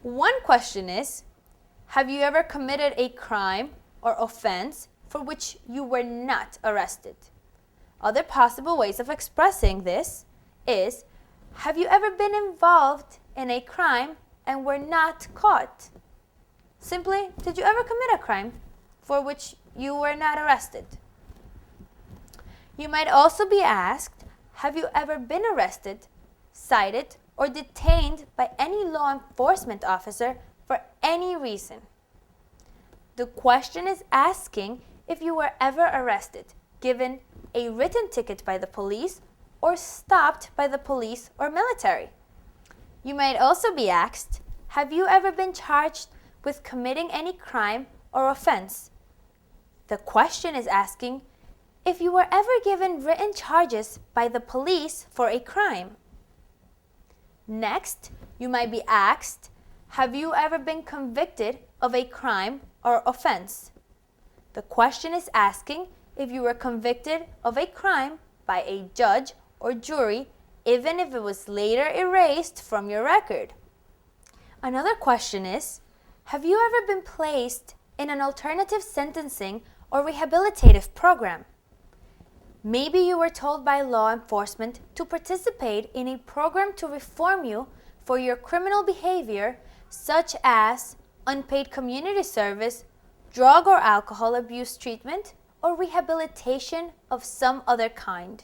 One question is, have you ever committed a crime or offense for which you were not arrested? Other possible ways of expressing this is, have you ever been involved in a crime and were not caught? Simply, did you ever commit a crime for which you were not arrested? You might also be asked, have you ever been arrested, cited, or detained by any law enforcement officer for any reason? The question is asking if you were ever arrested, given a written ticket by the police, or stopped by the police or military. You might also be asked, have you ever been charged with committing any crime or offense? The question is asking if you were ever given written charges by the police for a crime. Next, you might be asked, have you ever been convicted of a crime or offense? The question is asking if you were convicted of a crime by a judge or jury, even if it was later erased from your record. Another question is, have you ever been placed in an alternative sentencing or rehabilitative program? Maybe you were told by law enforcement to participate in a program to reform you for your criminal behavior, such as unpaid community service, drug or alcohol abuse treatment, or rehabilitation of some other kind.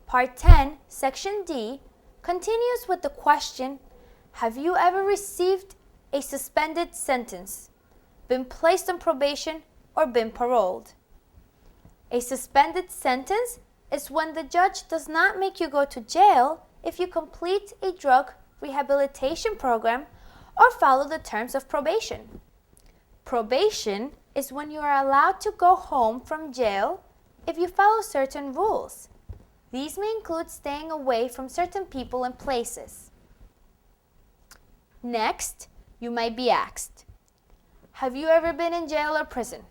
Part 10, Section D, continues with the question, have you ever received a suspended sentence, been placed on probation, or been paroled? A suspended sentence is when the judge does not make you go to jail if you complete a drug rehabilitation program or follow the terms of probation. Probation is when you are allowed to go home from jail if you follow certain rules. These may include staying away from certain people and places. Next, you might be asked, have you ever been in jail or prison?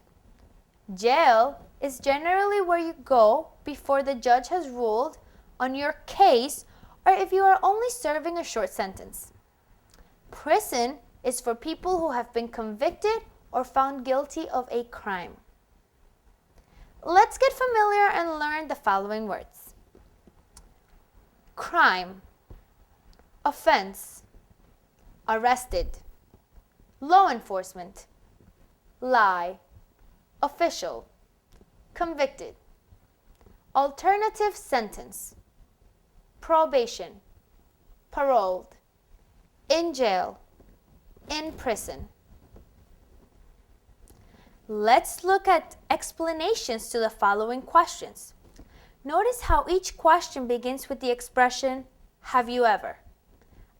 Jail is generally where you go before the judge has ruled on your case or if you are only serving a short sentence. Prison is for people who have been convicted or found guilty of a crime. Let's get familiar and learn the following words. Crime, offense, arrested, law enforcement, lie, official, convicted, alternative sentence, probation, paroled, in jail, in prison. Let's look at explanations to the following questions. Notice how each question begins with the expression, have you ever?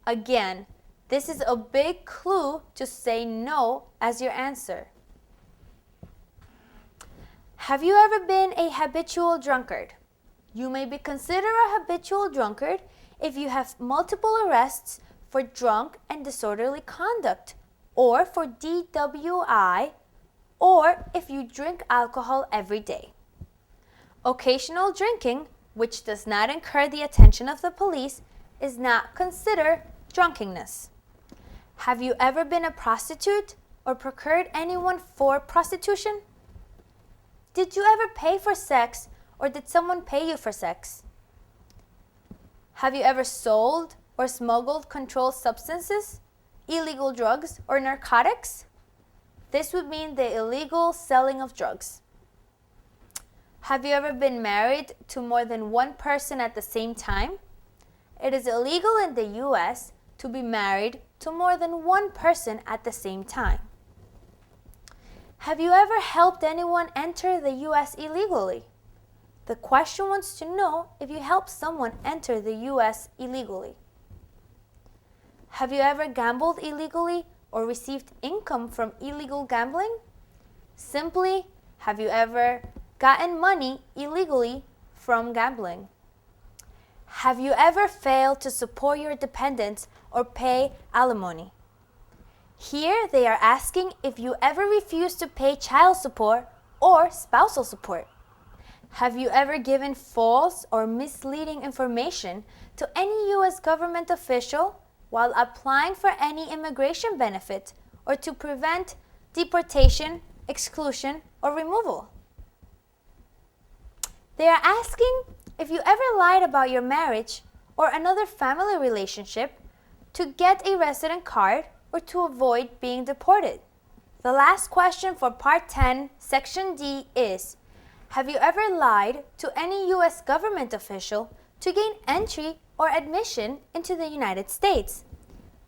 Again, this is a big clue to say no as your answer. Have you ever been a habitual drunkard? You may be considered a habitual drunkard if you have multiple arrests for drunk and disorderly conduct, or for DWI, or if you drink alcohol every day. Occasional drinking, which does not incur the attention of the police, is not considered drunkenness. Have you ever been a prostitute or procured anyone for prostitution? Did you ever pay for sex, or did someone pay you for sex? Have you ever sold or smuggled controlled substances, illegal drugs, or narcotics? This would mean the illegal selling of drugs. Have you ever been married to more than one person at the same time? It is illegal in the U.S. to be married to more than one person at the same time. Have you ever helped anyone enter the U.S. illegally? The question wants to know if you helped someone enter the U.S. illegally. Have you ever gambled illegally or received income from illegal gambling? Simply, have you ever gotten money illegally from gambling? Have you ever failed to support your dependents or pay alimony? Here they are asking if you ever refused to pay child support or spousal support. Have you ever given false or misleading information to any U.S. government official, while applying for any immigration benefit or to prevent deportation, exclusion, or removal. They are asking if you ever lied about your marriage or another family relationship to get a resident card or to avoid being deported. The last question for Part 10, Section D is, have you ever lied to any U.S. government official to gain entry or admission into the United States?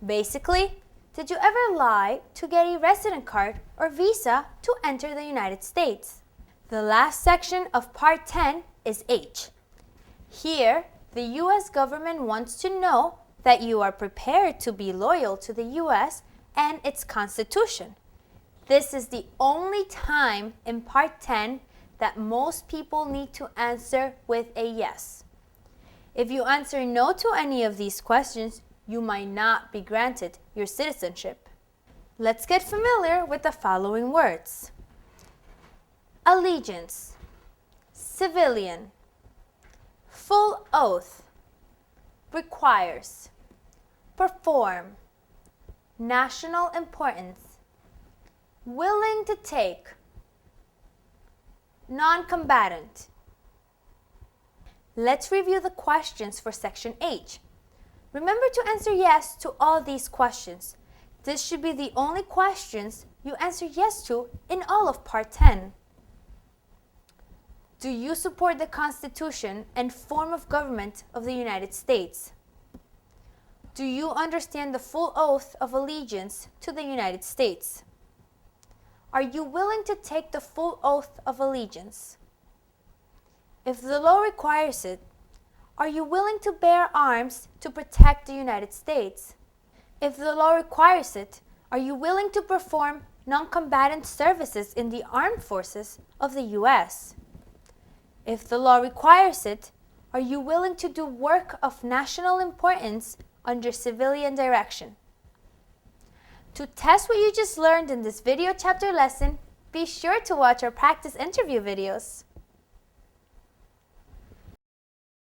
Basically, did you ever lie to get a resident card or visa to enter the United States? The last section of Part 10 is H. Here, the U.S. government wants to know that you are prepared to be loyal to the U.S. and its Constitution. This is the only time in Part 10 that most people need to answer with a yes. If you answer no to any of these questions, you might not be granted your citizenship. Let's get familiar with the following words. Allegiance, civilian, full oath, requires, perform, national importance, willing to take, non-combatant. Let's review the questions for Section H. Remember to answer yes to all these questions. This should be the only questions you answer yes to in all of Part 10. Do you support the Constitution and form of government of the United States? Do you understand the full oath of allegiance to the United States? Are you willing to take the full oath of allegiance? If the law requires it, are you willing to bear arms to protect the United States? If the law requires it, are you willing to perform non-combatant services in the armed forces of the U.S.? If the law requires it, are you willing to do work of national importance under civilian direction? To test what you just learned in this video chapter lesson, be sure to watch our practice interview videos.